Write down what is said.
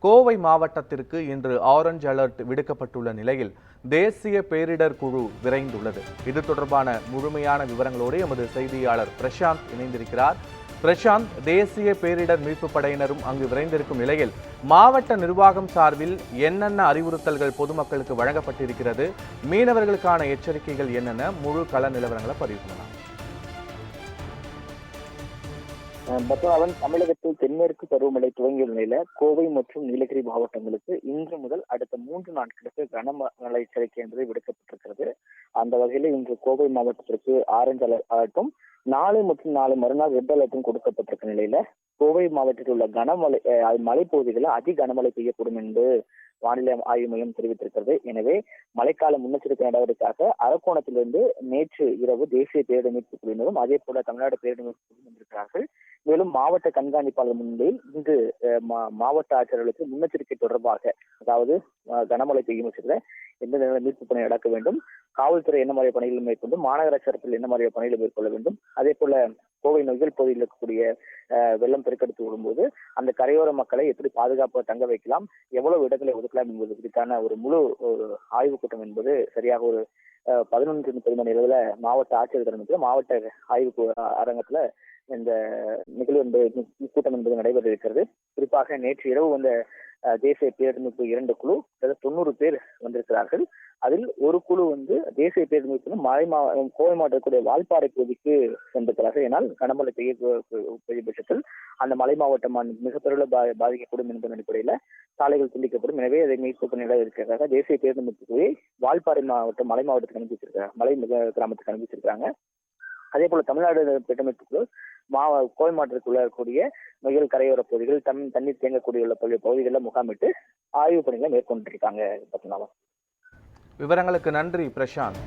கோவை மாவட்டத்திற்கு இன்று orange alert விடுக்கப்பட்டுள்ள நிலையில் தேசிய பேரிடர் குழு விரைந்துள்ளது. இது தொடர்பான முழுமையான விவரங்களோடு எமது செய்தியாளர் பிரசாந்த் இணைந்திருக்கிறார். பிரசாந்த், தேசிய பேரிடர் மீட்பு படையினரும் அங்கு விரைந்திருக்கும் நிலையில் மாவட்ட நிர்வாகம் சார்பில் என்னென்ன அறிவுறுத்தல்கள் பொதுமக்களுக்கு வழங்கப்பட்டிருக்கிறது, மீனவர்களுக்கான எச்சரிக்கைகள் என்னென்ன, முழு கள நிலவரங்களை பதிவு பண்ணலாம். பத்மநாபன், தமிழகத்தில் தென்மேற்கு பருவமழை துவங்கியுள்ள நிலையில கோவை மற்றும் நீலகிரி மாவட்டங்களுக்கு இன்று முதல் அடுத்த 3 நாட்களுக்கு கனமழை எச்சரிக்கை என்பது விடுக்கப்பட்டிருக்கிறது. அந்த வகையில் இன்று கோவை மாவட்டத்திற்கு ஆரஞ்சு அலர்ட்டும், நாளை மற்றும் நாளை மறுநாள் ரெட் அலர்ட்டும் கொடுக்கப்பட்டிருக்க நிலையில கோவை மாவட்டத்தில் உள்ள கனமழை மலைப்பகுதிகளில் அதி கனமழை பெய்யக்கூடும் என்று வானிலை ஆய்வு மையம் தெரிவித்திருக்கிறது. எனவே மழைக்கால முன்னெச்சரிக்கை நடவடிக்கையாக அரக்கோணத்திலிருந்து நேற்று இரவு தேசிய பேரிடர் மீட்பு குழுவினரும் அதே போல தமிழ்நாடு பேரிடர் மீட்பு குழு வந்திருக்கிறார்கள். மேலும் மாவட்ட கண்காணிப்பாளர் முன்னிலையில் இன்று மாவட்ட ஆட்சியர்களுக்கு முன்னெச்சரிக்கை தொடர்பாக, அதாவது கனமழை பெய்யும் பட்சத்தில் எந்த நிலையில் மீட்பு பணி நடக்க வேண்டும், காவல்துறை என்ன மாதிரியான பணிகளை மேற்கொண்டு, மாநகராட்சி தரப்பில் என்ன மாதிரியான பணிகளை மேற்கொள்ள வேண்டும், அதே போல கோவை நொய்யல் பகுதியில் இருக்கக்கூடிய வெள்ளம் பெருக்கெடுத்து விடும்போது அந்த கரையோர மக்களை எப்படி பாதுகாப்பாக தங்க வைக்கலாம், எவ்வளவு இடங்களை ஒதுக்கலாம் என்பது குறித்தான ஒரு முழு ஆய்வுக் கூட்டம் என்பது சரியாக ஒரு 11:30 மணி அளவில் மாவட்ட ஆட்சியர் தலைமையில் மாவட்ட ஆய்வு அரங்கத்துல இந்த நிகழ்வு என்பது கூட்டம் என்பது நடைபெற இருக்கிறது. குறிப்பாக நேற்று இரவு வந்த தேசிய பேரிடர் மீட்பு 2 குழு 90 பேர் வந்திருக்கிறார்கள். அதில் ஒரு குழு தேசிய பேரிடர் மீட்பு கோவை மாவட்டக்கூடிய வால்பாறை பகுதிக்கு சென்றிருக்கிறார்கள். ஏனால் கனமழை பெய்ய பட்சத்தில் அந்த மலை மாவட்டம் மிக பெரிய பாதிக்கக்கூடும் என்பதன் அடிப்படையில் சாலைகள் துண்டிக்கப்படும். எனவே அதை மீட்பு பணியாக இருக்கிறதாக தேசிய பேரிடர் மீட்பு குழுவை வால்பாறை மாவட்டம் மலை மாவட்டத்துக்கு அனுப்பிச்சிருக்காங்க, மலை கிராமத்துக்கு அனுப்பிச்சிருக்காங்க. அதே போல தமிழ்நாடு திட்டமிட்டு குழு கோவை மாவட்டத்தில் இருக்கக்கூடிய நொய்யல் கரையோர பகுதிகள், தண்ணீர் தேங்கக்கூடிய உள்ள பகுதிகளில் முகாமிட்டு ஆய்வு பணிகளை மேற்கொண்டிருக்காங்க. விவரங்களுக்கு நன்றி பிரசாந்த்.